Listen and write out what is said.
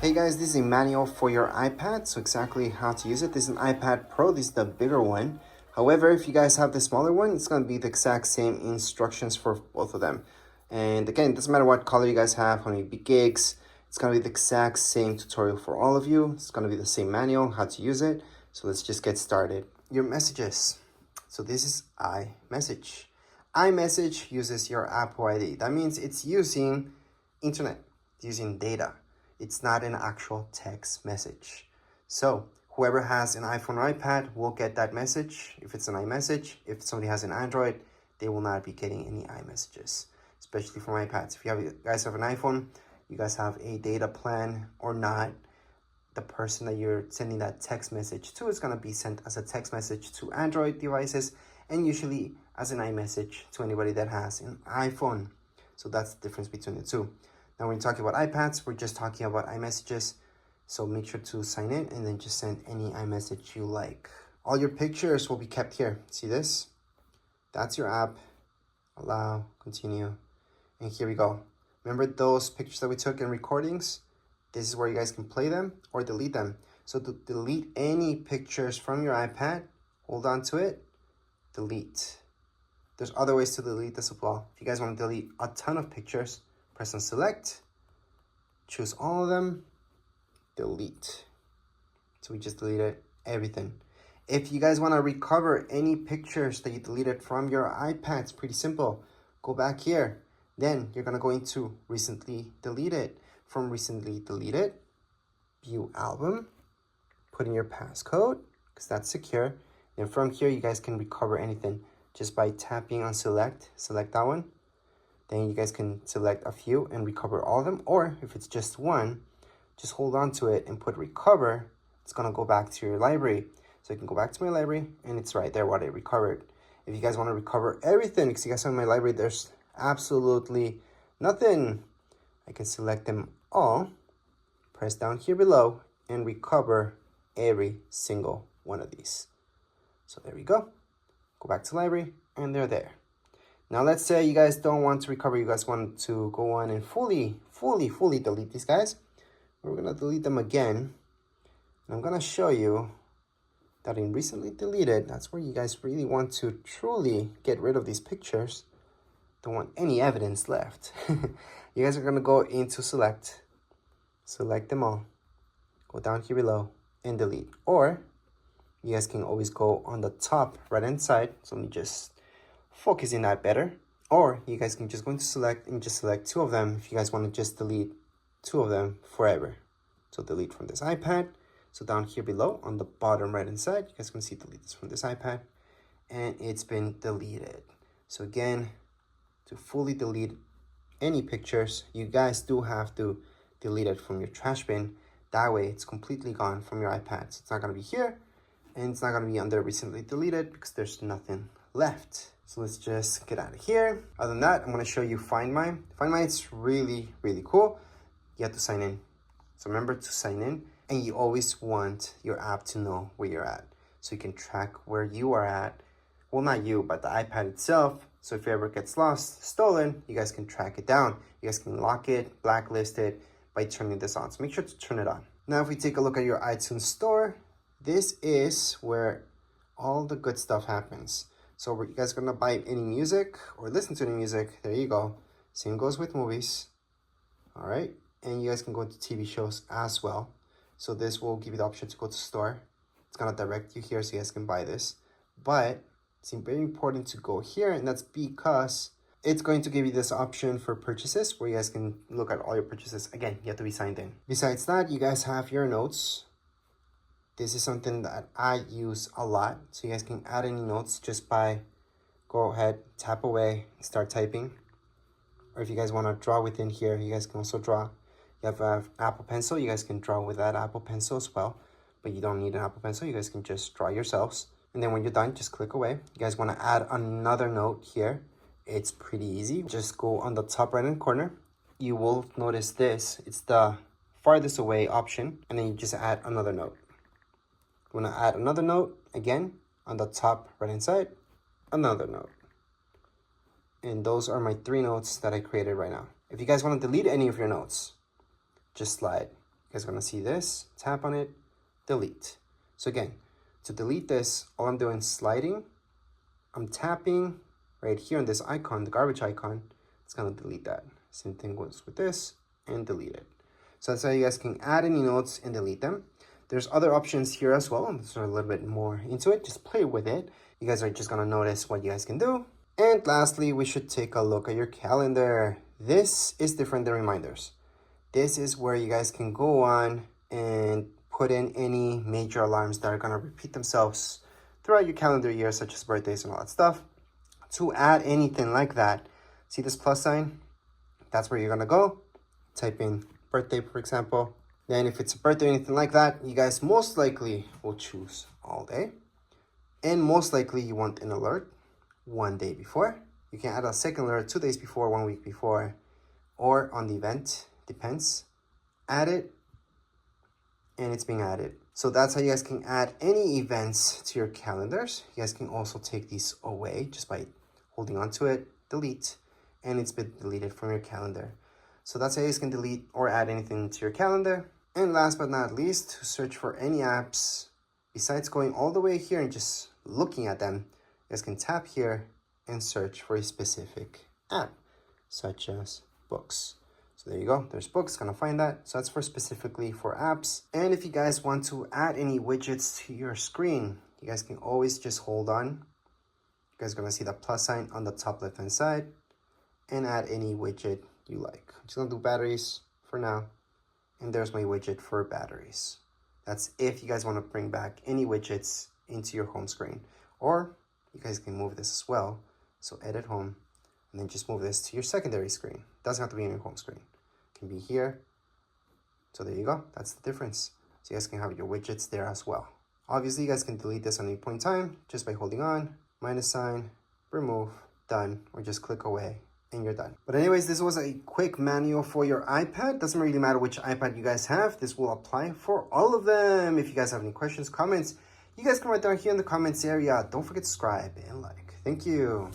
Hey guys, this is a manual for your iPad, so exactly how to use it. This is an iPad Pro, this is the bigger one. However, if you guys have the smaller one, it's going to be the exact same instructions for both of them. And again, it doesn't matter what color you guys have, how many big gigs, it's going to be the exact same tutorial for all of you. It's going to be the same manual, how to use it. So let's just get started. Your messages. So this is iMessage. iMessage uses your Apple ID. That means it's using internet, it's using data. It's not an actual text message. So whoever has an iPhone or iPad will get that message if it's an iMessage. If somebody has an Android, they will not be getting any iMessages, especially from iPads. If you guys have an iPhone, you guys have a data plan or not, the person that you're sending that text message to is going to be sent as a text message to Android devices and usually as an iMessage to anybody that has an iPhone. So that's the difference between the two. Now, when we're talking about iPads, we're just talking about iMessages. So make sure to sign in and then just send any iMessage you like. All your pictures will be kept here. See this? That's your app. Allow, continue. And here we go. Remember those pictures that we took in recordings? This is where you guys can play them or delete them. So to delete any pictures from your iPad, hold on to it, delete. There's other ways to delete this as well. If you guys want to delete a ton of pictures, press on select, choose all of them, delete. So we just deleted everything. If you guys want to recover any pictures that you deleted from your iPad, it's pretty simple. Go back here. Then you're going to go into recently deleted. From recently deleted, view album, put in your passcode because that's secure. And from here, you guys can recover anything just by tapping on select that one. Then you guys can select a few and recover all of them. Or if it's just one, just hold on to it and put recover. It's going to go back to your library. So you can go back to my library and it's right there what I recovered. If you guys want to recover everything, because you guys have my library, there's absolutely nothing. I can select them all, press down here below and recover every single one of these. So there we go. Go back to library and they're there. Now, let's say you guys don't want to recover. You guys want to go on and fully delete these guys. We're going to delete them again. And I'm going to show you that in recently deleted, that's where you guys really want to truly get rid of these pictures. Don't want any evidence left. You guys are going to go into select them all. Go down here below and delete. Or you guys can always go on the top right hand side. So let me just focus in that better. Or you guys can just go into select and just select two of them if you guys want to just delete two of them forever. So delete from this iPad. So down here below on the bottom right hand side, you guys can see delete this from this iPad. And it's been deleted. So again, to fully delete any pictures, you guys do have to delete it from your trash bin. That way it's completely gone from your iPad. So it's not going to be here and it's not going to be under recently deleted because there's nothing left. So let's just get out of here. Other than that, I'm going to show you Find My. Find My, it's really cool. You have to sign in. So remember to sign in, and you always want your app to know where you're at. So you can track where you are at. Well, not you, but the iPad itself. So if it ever gets lost, stolen, you guys can track it down. You guys can lock it, blacklist it by turning this on. So make sure to turn it on. Now, if we take a look at your iTunes store, this is where all the good stuff happens. So you guys are going to buy any music or listen to any music. There you go. Same goes with movies. All right. And you guys can go into TV shows as well. So this will give you the option to go to store. It's going to direct you here so you guys can buy this. But it's very important to go here, and that's because it's going to give you this option for purchases where you guys can look at all your purchases. Again, you have to be signed in. Besides that, you guys have your notes. This is something that I use a lot. So you guys can add any notes just by go ahead, tap away, start typing. Or if you guys want to draw within here, you guys can also draw. You have an Apple Pencil. You guys can draw with that Apple Pencil as well. But you don't need an Apple Pencil. You guys can just draw yourselves. And then when you're done, just click away. You guys want to add another note here. It's pretty easy. Just go on the top right hand corner. You will notice this. It's the farthest away option. And then you just add another note. You want to add another note. Again, on the top right hand side, another note. And those are my 3 notes that I created right now. If you guys want to delete any of your notes, just slide You guys are gonna see this, tap on it, delete. So again, to delete this, all I'm doing is sliding, I'm tapping right here on this icon, the garbage icon, it's gonna delete that. Same thing goes with this, and delete it. So that's how you guys can add any notes and delete them. There's other options here as well. I'm sort of a little bit more into it. Just play with it. You guys are just gonna notice what you guys can do. And lastly, we should take a look at your calendar. This is different than reminders. This is where you guys can go on and put in any major alarms that are gonna repeat themselves throughout your calendar year, such as birthdays and all that stuff. To add anything like that, see this plus sign? That's where you're gonna go. Type in birthday, for example. Then if it's a birthday or anything like that, you guys most likely will choose all day. And most likely you want an alert 1 day before. You can add a second alert 2 days before, 1 week before, or on the event, depends. Add it, and it's being added. So that's how you guys can add any events to your calendars. You guys can also take these away just by holding onto it, delete, and it's been deleted from your calendar. So that's how you guys can delete or add anything to your calendar. And last but not least, to search for any apps, besides going all the way here and just looking at them, you guys can tap here and search for a specific app, such as books. So there you go, there's books, gonna find that. So that's for specifically for apps. And if you guys want to add any widgets to your screen, you guys can always just hold on. You guys are gonna see the plus sign on the top left-hand side and add any widget you like. I'm just gonna do batteries for now. And there's my widget for batteries. That's if you guys want to bring back any widgets into your home screen. Or you guys can move this as well. So edit home, and then just move this to your secondary screen. Doesn't have to be in your home screen. It can be here. So there you go. That's the difference. So you guys can have your widgets there as well. Obviously, you guys can delete this at any point in time just by holding on, minus sign, remove, done, or just click away. And you're done. But anyways, this was a quick manual for your iPad. Doesn't really matter which iPad you guys have. This will apply for all of them. If you guys have any questions, comments, you guys can write down here in the comments area. Don't forget to subscribe and like. Thank you.